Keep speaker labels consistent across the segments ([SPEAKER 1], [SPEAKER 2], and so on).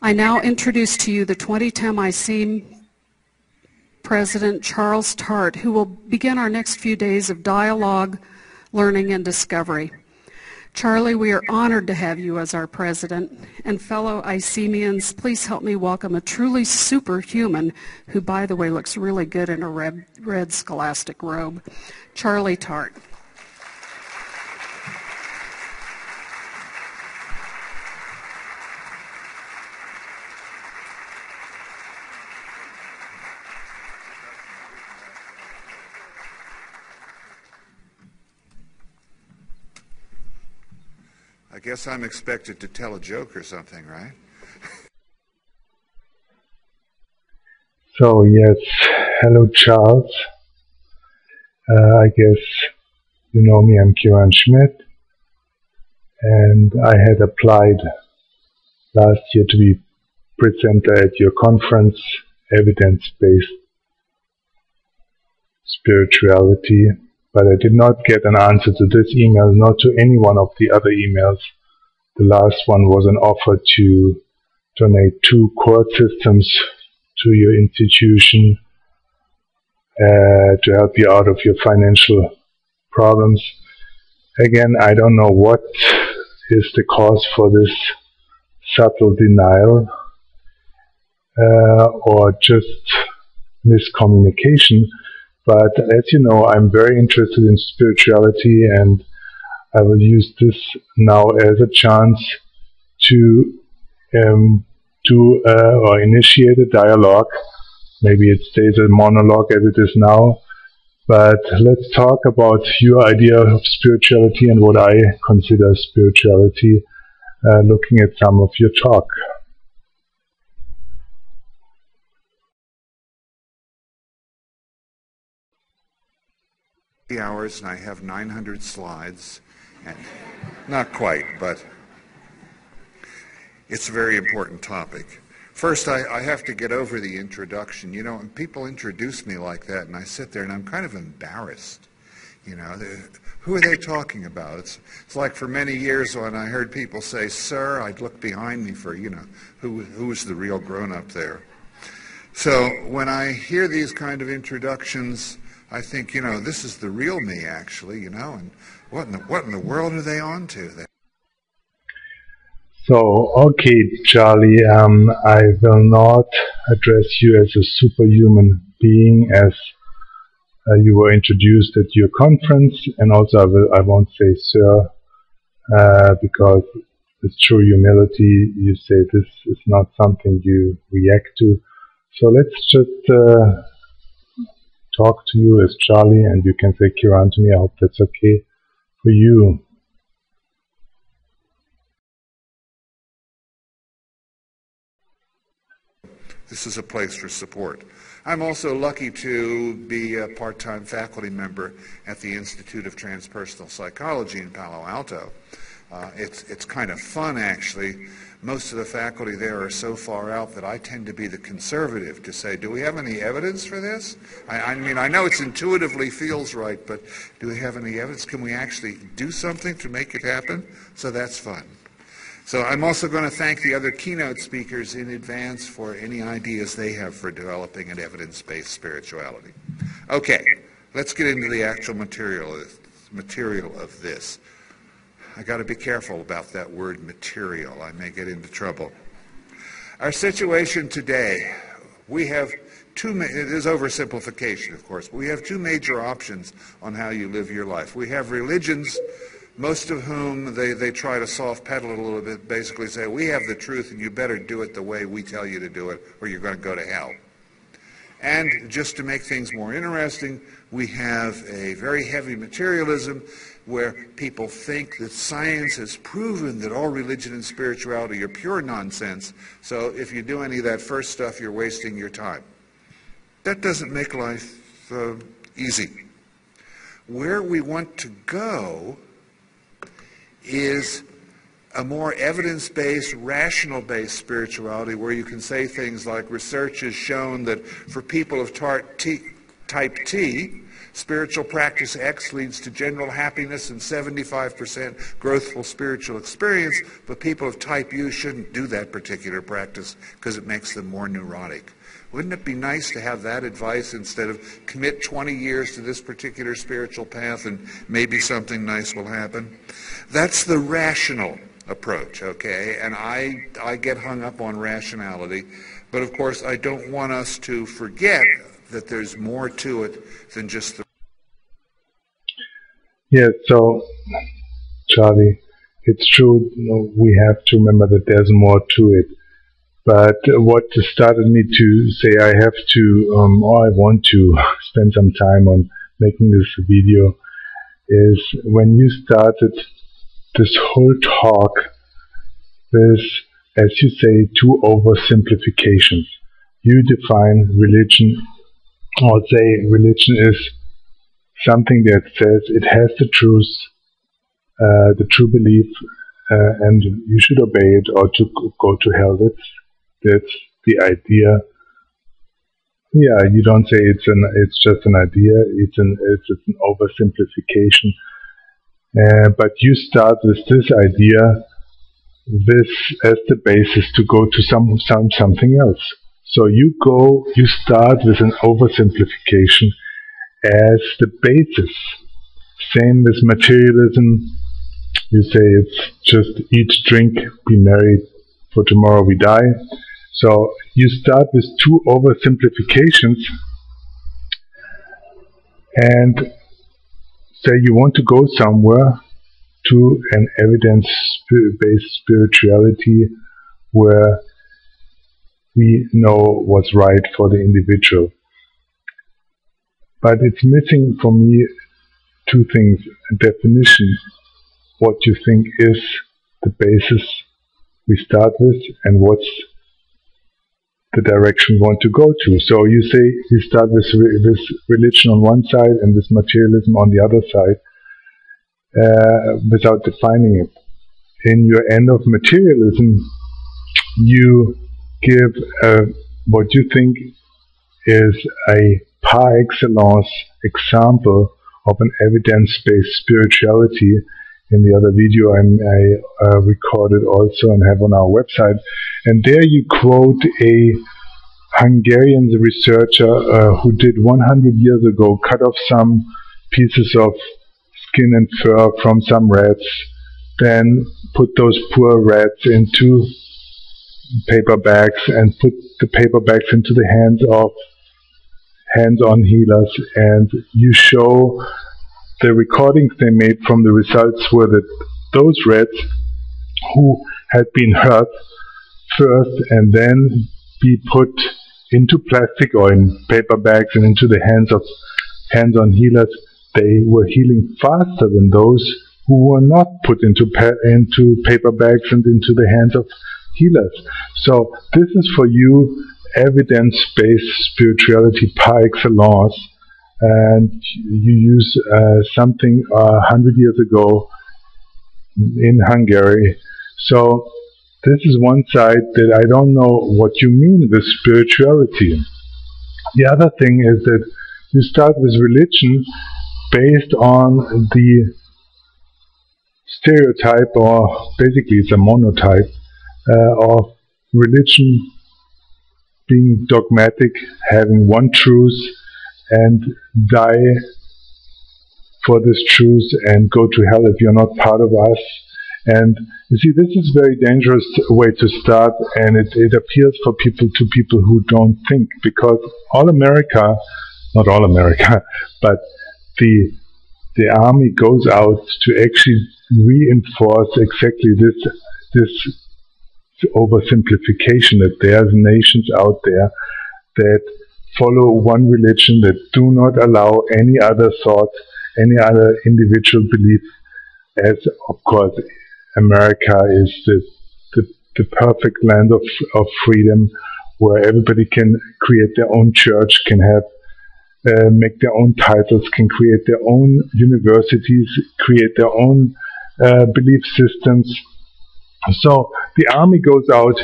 [SPEAKER 1] I now introduce to you the 2010 ISSSEEM President Charles Tart, who will begin our next few days of dialogue, learning, and discovery. Charlie, we are honored to have you as our president, and fellow ISSSEEMians, please help me welcome a truly superhuman, who, by the way, looks really good in a red scholastic robe, Charlie Tart.
[SPEAKER 2] I guess I'm expected to tell a joke or something, right?
[SPEAKER 3] So yes, hello Charles. I guess you know me, I'm Kiran Schmidt, and I had applied last year to be presenter at your conference, Evidence-Based Spirituality, but I did not get an answer to this email, nor to any one of the other emails. The last one was an offer to donate 2 court systems to your institution to help you out of your financial problems. Again, I don't know what is the cause for this subtle denial or just miscommunication. But as you know, I'm very interested in spirituality, and I will use this now as a chance to or initiate a dialogue. Maybe it stays a monologue as it is now, but let's talk about your idea of spirituality and what I consider spirituality, looking at some of your talk.
[SPEAKER 2] Hours, and I have 900 slides, and not quite, but it's a very important topic. First, I have to get over the introduction. You know, when people introduce me like that, and I sit there and I'm kind of embarrassed. You know, who are they talking about? It's like for many years when I heard people say, "Sir," I'd look behind me for, you know, who was the real grown-up there. So when I hear these kind of introductions, I think, you know, this is the real me, actually, you know, and what in the world are they on to?
[SPEAKER 3] So, okay, Charlie, I will not address you as a superhuman being as you were introduced at your conference, and also I won't say sir, because with true humility you say this is not something you react to. So let's just talk to you as Charlie, and you can say Kiran to me. I hope that's okay for you.
[SPEAKER 2] This is a place for support. I'm also lucky to be a part-time faculty member at the Institute of Transpersonal Psychology in Palo Alto. It's kind of fun, actually. Most of the faculty there are so far out that I tend to be the conservative to say, do we have any evidence for this? I mean, I know it intuitively feels right, but do we have any evidence? Can we actually do something to make it happen? So that's fun. So I'm also going to thank the other keynote speakers in advance for any ideas they have for developing an evidence-based spirituality. Okay, let's get into the actual material of this. I got to be careful about that word material. I may get into trouble. Our situation today, we have it is oversimplification, of course, but we have 2 major options on how you live your life. We have religions, most of whom they try to soft pedal it a little bit, basically say, we have the truth and you better do it the way we tell you to do it or you're going to go to hell. And just to make things more interesting, we have a very heavy materialism where people think that science has proven that all religion and spirituality are pure nonsense, so if you do any of that first stuff, you're wasting your time. That doesn't make life easy. Where we want to go is a more evidence-based, rational-based spirituality where you can say things like research has shown that for people of type T, Spiritual practice X leads to general happiness and 75% growthful spiritual experience, but people of type U shouldn't do that particular practice because it makes them more neurotic. Wouldn't it be nice to have that advice instead of commit 20 years to this particular spiritual path and maybe something nice will happen? That's the rational approach, okay? And I get hung up on rationality, but of course I don't want us to forget that there's more to it than just the...
[SPEAKER 3] Yeah, so, Charlie, it's true, we have to remember that there's more to it. But what started me to say I have to, or I want to spend some time on making this video is when you started this whole talk with, as you say, two oversimplifications. You define religion, or say religion is something that says it has the truth, the true belief, and you should obey it or to go to hell. That's the idea. Yeah, you don't say it's just an idea. It's an oversimplification. But you start with this idea, this as the basis to go to something else. So you start with an oversimplification as the basis. Same with materialism. You say it's just eat, drink, be merry, for tomorrow we die. So you start with two oversimplifications and say you want to go somewhere to an evidence-based spirituality where we know what's right for the individual. But it's missing for me two things: a definition, what you think is the basis we start with, and what's the direction we want to go to. So you say you start with religion on one side and with materialism on the other side, without defining it. In your end of materialism, you give what you think is a par excellence example of an evidence-based spirituality. In the other video I recorded also and have on our website. And there you quote a Hungarian researcher who did 100 years ago cut off some pieces of skin and fur from some rats, then put those poor rats into paper bags and put the paper bags into the hands of hands-on healers, and you show the recordings they made from the results were that those rats who had been hurt first and then be put into plastic or in paper bags and into the hands of hands-on healers, they were healing faster than those who were not put into paper bags and into the hands of healers. So this is for you evidence-based spirituality par excellence. And you use something 100 years ago in Hungary. So this is one side that I don't know what you mean with spirituality. The other thing is that you start with religion based on the stereotype, or basically it's a monotype, of religion being dogmatic, having one truth, and die for this truth and go to hell if you're not part of us. And you see, this is a very dangerous way to start, and it appeals for people who don't think, because all America, not all America, but the army goes out to actually reinforce exactly this oversimplification, that there's nations out there that follow one religion, that do not allow any other thought, any other individual belief, as of course America is the perfect land of freedom, where everybody can create their own church, can have make their own titles, can create their own universities, create their own belief systems. So the army goes out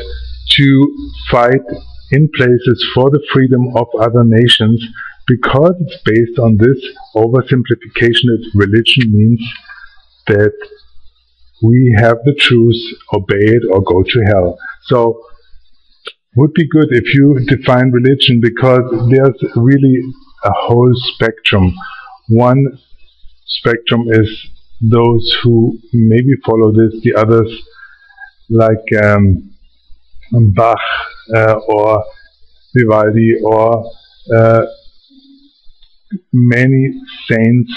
[SPEAKER 3] to fight in places for the freedom of other nations, because it's based on this oversimplification that religion means that we have the truth, obey it, or go to hell. So would be good if you define religion, because there's really a whole spectrum. One spectrum is those who maybe follow this, the others like Bach or Vivaldi or many saints.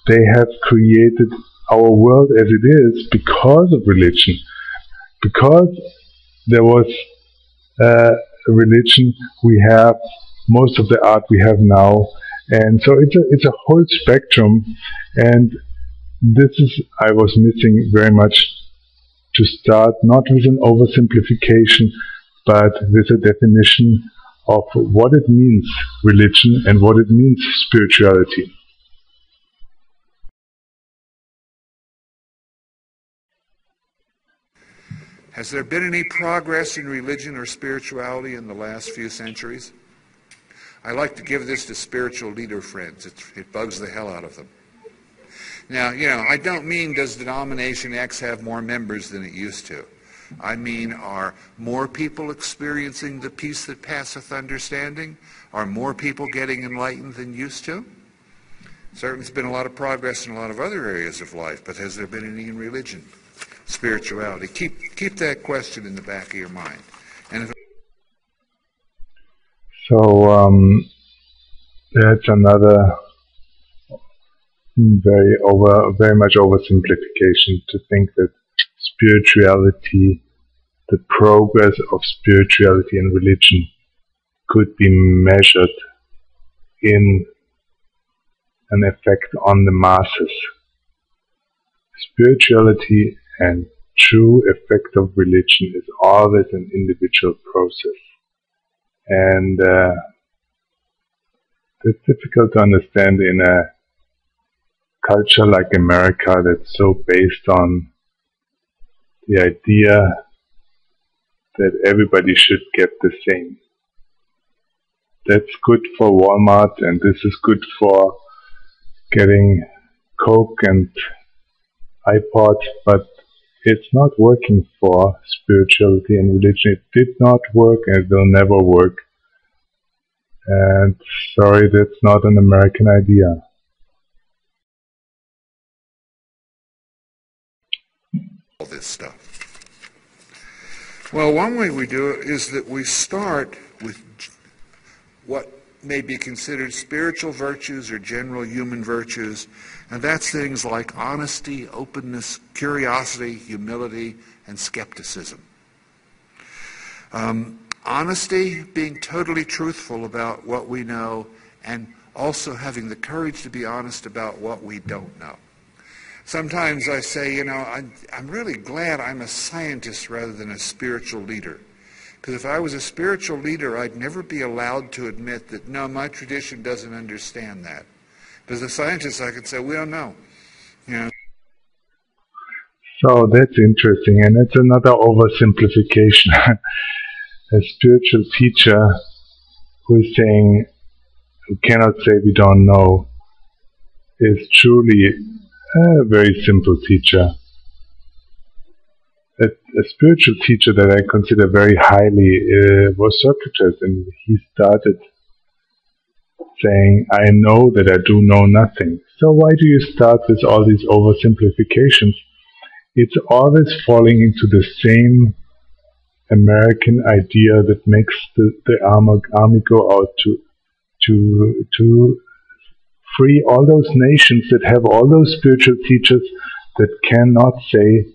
[SPEAKER 3] They have created our world as it is because of religion. Because there was religion, we have most of the art we have now, and so it's a whole spectrum. And this is, I was missing very much, to start not with an oversimplification, but with a definition of what it means religion and what it means spirituality.
[SPEAKER 2] Has there been any progress in religion or spirituality in the last few centuries? I like to give this to spiritual leader friends. It bugs the hell out of them. Now, I don't mean does denomination X have more members than it used to. I mean, are more people experiencing the peace that passeth understanding? Are more people getting enlightened than used to? Certainly there's been a lot of progress in a lot of other areas of life, but has there been any in religion, spirituality? Keep that question in the back of your mind. And if
[SPEAKER 3] that's another very much oversimplification to think that spirituality, the progress of spirituality and religion could be measured in an effect on the masses. Spirituality and true effect of religion is always an individual process. And it's difficult to understand in a culture like America that's so based on the idea that everybody should get the same. That's good for Walmart, and this is good for getting Coke and iPod, but it's not working for spirituality and religion. It did not work, and it will never work. And sorry, that's not an American idea.
[SPEAKER 2] all this stuff. Well, one way we do it is that we start with what may be considered spiritual virtues or general human virtues, and that's things like honesty, openness, curiosity, humility, and skepticism. Honesty, being totally truthful about what we know, and also having the courage to be honest about what we don't know. Sometimes I say, I'm really glad I'm a scientist rather than a spiritual leader. Because if I was a spiritual leader, I'd never be allowed to admit that, no, my tradition doesn't understand that. But as a scientist, I could say, we don't know.
[SPEAKER 3] So that's interesting, and it's another oversimplification. A spiritual teacher who is saying, who cannot say we don't know, is truly a very simple teacher. A spiritual teacher that I consider very highly was Socrates, and he started saying, I know that I do know nothing. So why do you start with all these oversimplifications? It's always falling into the same American idea that makes the army go out to free all those nations that have all those spiritual teachers that cannot say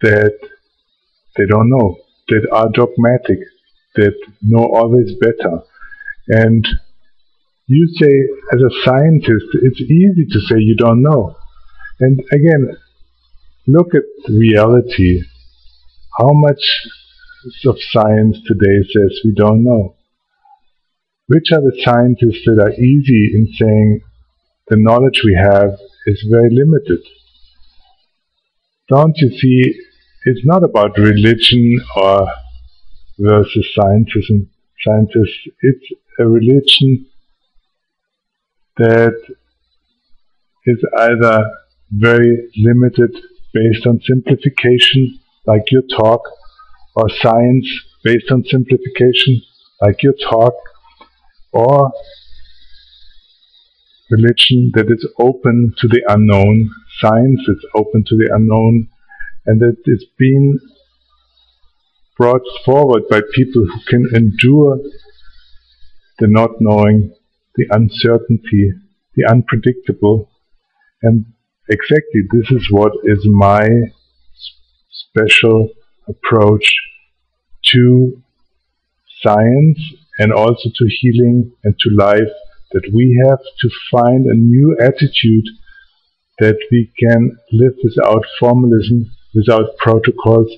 [SPEAKER 3] that they don't know, that are dogmatic, that know always better. And you say, as a scientist, it's easy to say you don't know. And again, look at reality. How much of science today says we don't know? Which are the scientists that are easy in saying the knowledge we have is very limited? Don't you see, it's not about religion or versus scientism. It's a religion that is either very limited based on simplification, like your talk, or science based on simplification, like your talk, or religion that is open to the unknown, science is open to the unknown, and that is being brought forward by people who can endure the not knowing, the uncertainty, the unpredictable. And exactly this is what is my special approach to science and also to healing and to life, that we have to find a new attitude that we can live without formalism, without protocols,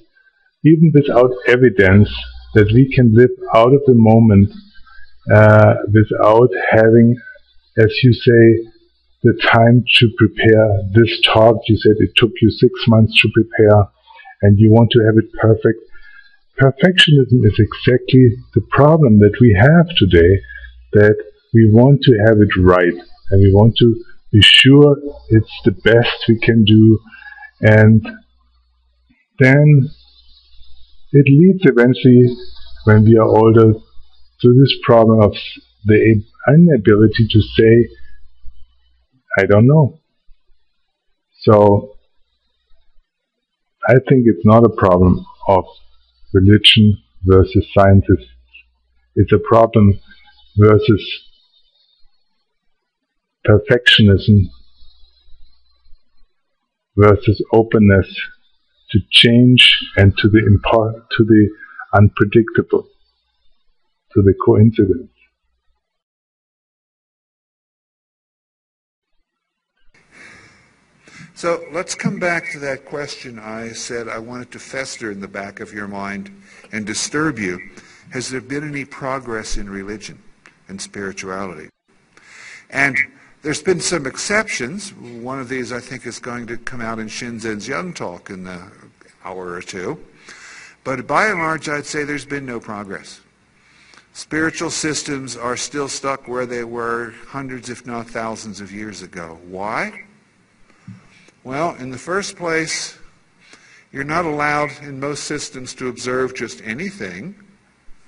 [SPEAKER 3] even without evidence, that we can live out of the moment without having, as you say, the time to prepare this talk. You said it took you 6 months to prepare and you want to have it perfect. Perfectionism is exactly the problem that we have today, that we want to have it right and we want to be sure it's the best we can do, and then it leads eventually, when we are older, to this problem of the inability to say, I don't know. So I think it's not a problem of religion versus science. It's a problem versus perfectionism versus openness to change and to the unpredictable, to the coincidence.
[SPEAKER 2] So let's come back to that question I said I wanted to fester in the back of your mind and disturb you. Has there been any progress in religion and spirituality? And there's been some exceptions. One of these I think is going to come out in Shinzen's Young Talk in an hour or two. But by and large, I'd say there's been no progress. Spiritual systems are still stuck where they were hundreds, if not thousands of years ago. Why? Well, in the first place, you're not allowed in most systems to observe just anything.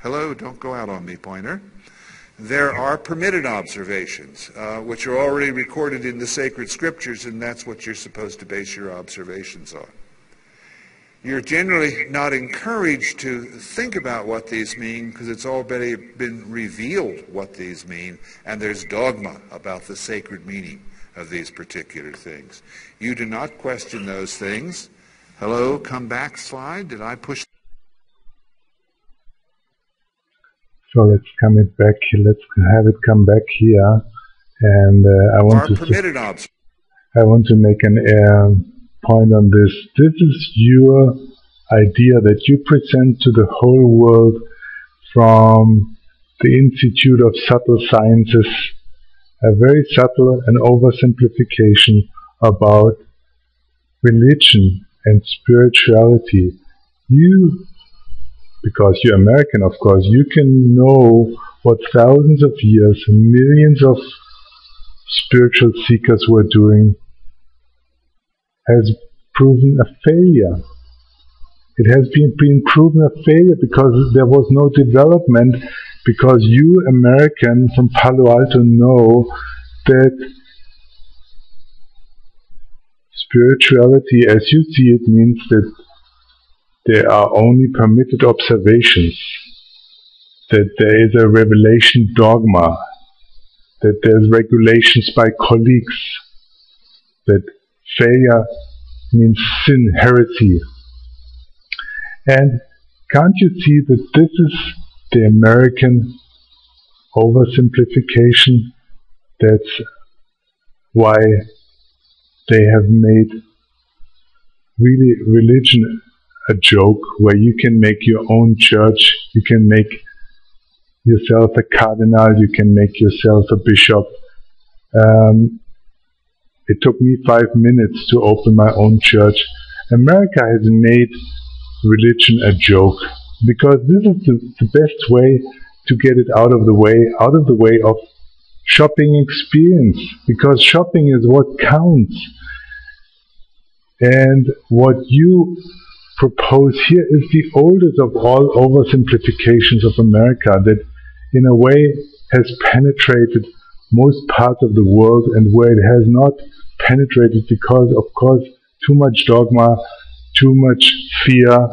[SPEAKER 2] Hello, don't go out on me, pointer. There are permitted observations, which are already recorded in the sacred scriptures, and that's what you're supposed to base your observations on. You're generally not encouraged to think about what these mean because it's already been revealed what these mean, and there's dogma about the sacred meaning of these particular things. You do not question those things. Hello, come back slide. Did I push?
[SPEAKER 3] So let's come it back. Let's have it come back here, and I want to make an point on this. This is your idea that you present to the whole world from the Institute of Subtle Sciences, a very subtle and oversimplification about religion and spirituality. You, because you're American, of course, you can know what thousands of years, millions of spiritual seekers were doing has proven a failure. It has been proven a failure because there was no development, because you, American from Palo Alto, know that spirituality, as you see it, means that there are only permitted observations, that there is a revelation dogma, that there's regulations by colleagues, that failure means sin, heresy. And can't you see that this is the American oversimplification? That's why they have made really religion a joke, where you can make your own church, you can make yourself a cardinal, you can make yourself a bishop. It took me 5 minutes to open my own church. America has made religion a joke, because this is the best way to get it out of the way of shopping experience, because shopping is what counts. And what you propose here is the oldest of all oversimplifications of America that in a way has penetrated most parts of the world, and where it has not penetrated because, of course, too much dogma, too much fear,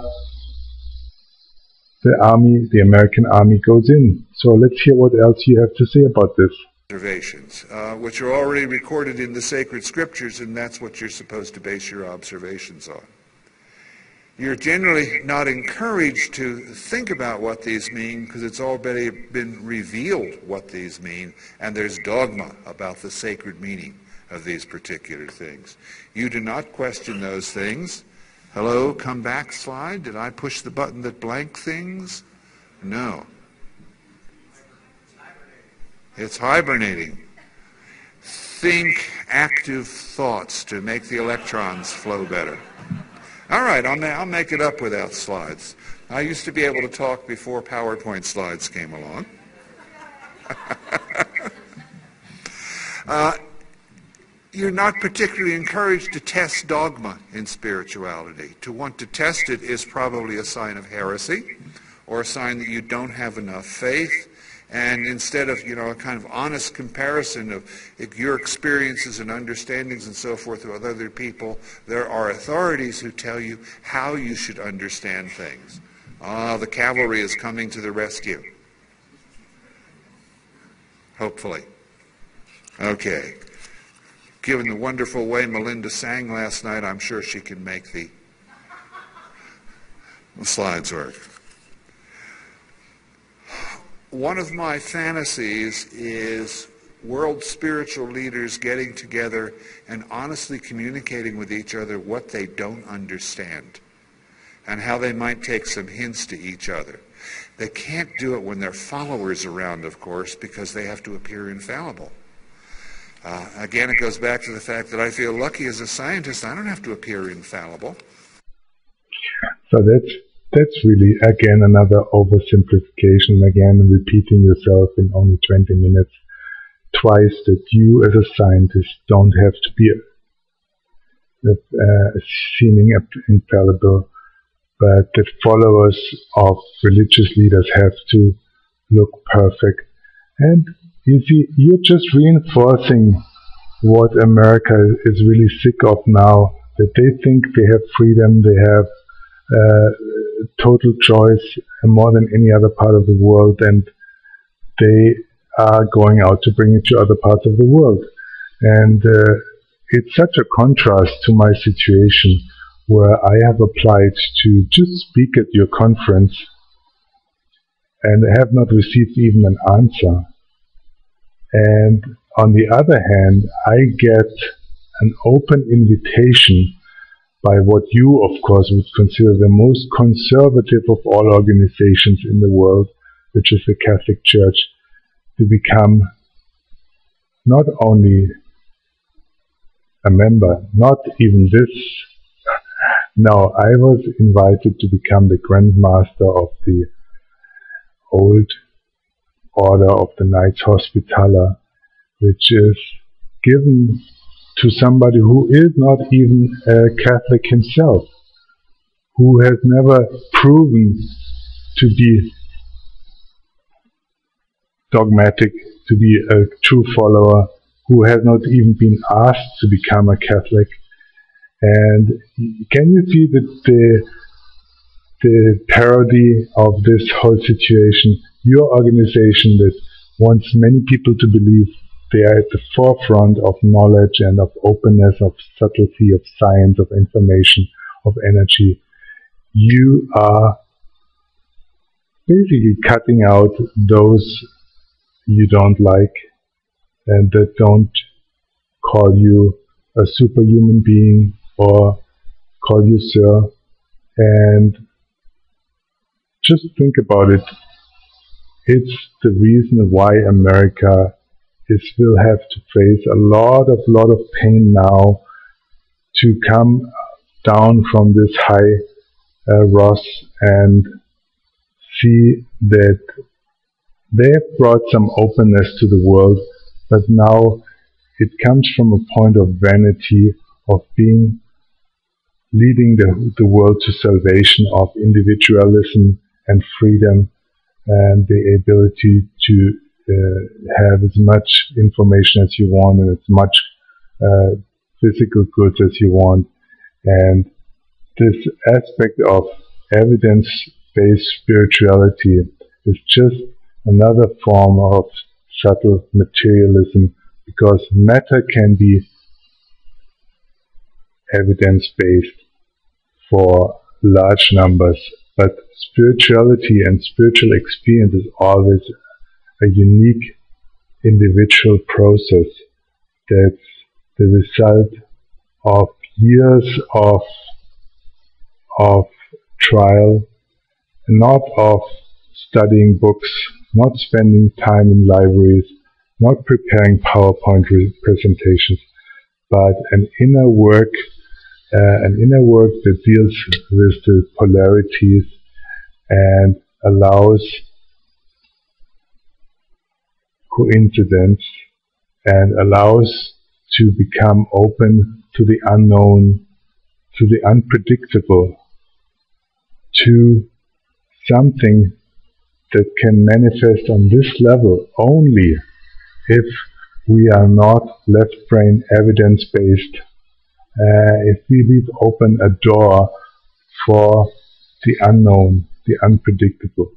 [SPEAKER 3] the American army goes in. So let's hear what else you have to say about this.
[SPEAKER 2] Observations, which are already recorded in the sacred scriptures, and that's what you're supposed to base your observations on. You're generally not encouraged to think about what these mean because it's already been revealed what these mean, and there's dogma about the sacred meaning of these particular things. You do not question those things. Hello, come back slide. Did I push the button that blank things? No. It's hibernating. Think active thoughts to make the electrons flow better. All right, I'll make it up without slides. I used to be able to talk before PowerPoint slides came along. You're not particularly encouraged to test dogma in spirituality. To want to test it is probably a sign of heresy or a sign that you don't have enough faith. And instead of, a kind of honest comparison of your experiences and understandings and so forth with other people, there are authorities who tell you how you should understand things. The cavalry is coming to the rescue. Hopefully. Okay. Given the wonderful way Melinda sang last night, I'm sure she can make the slides work. One of my fantasies is world spiritual leaders getting together and honestly communicating with each other what they don't understand and how they might take some hints to each other. They can't do it when there are followers around, of course, because they have to appear infallible. Again, it goes back to the fact that I feel lucky as a scientist. I don't have to appear infallible.
[SPEAKER 3] So that's really, again, another oversimplification, again, repeating yourself in only 20 minutes twice, that you as a scientist don't have to be seeming infallible, but that followers of religious leaders have to look perfect. And you see, you're just reinforcing what America is really sick of now, that they think they have freedom, they have total choice more than any other part of the world, and they are going out to bring it to other parts of the world. And it's such a contrast to my situation, where I have applied to just speak at your conference and have not received even an answer. And on the other hand, I get an open invitation by what you, of course, would consider the most conservative of all organizations in the world, which is the Catholic Church, to become not only a member, not even this. No, I was invited to become the Grand Master of the old Order of the Knights Hospitaller, which is given to somebody who is not even a Catholic himself, who has never proven to be dogmatic, to be a true follower, who has not even been asked to become a Catholic. And can you see that the parody of this whole situation? Your organization that wants many people to believe they are at the forefront of knowledge and of openness, of subtlety, of science, of information, of energy. You are basically cutting out those you don't like and that don't call you a superhuman being or call you sir. And just think about it. It's the reason why America will have to face a lot of pain now to come down from this high Ross and see that they have brought some openness to the world, but now it comes from a point of vanity, of leading the world to salvation, of individualism and freedom, and the ability to have as much information as you want and as much physical goods as you want. And this aspect of evidence-based spirituality is just another form of subtle materialism, because matter can be evidence-based for large numbers, but spirituality and spiritual experience is always a unique individual process that's the result of years of trial, not of studying books, not spending time in libraries, not preparing PowerPoint presentations, but an inner work that deals with the polarities and allows coincidence and allows to become open to the unknown, to the unpredictable, to something that can manifest on this level only if we are not left-brain evidence-based, if we leave open a door for the unknown, the unpredictable.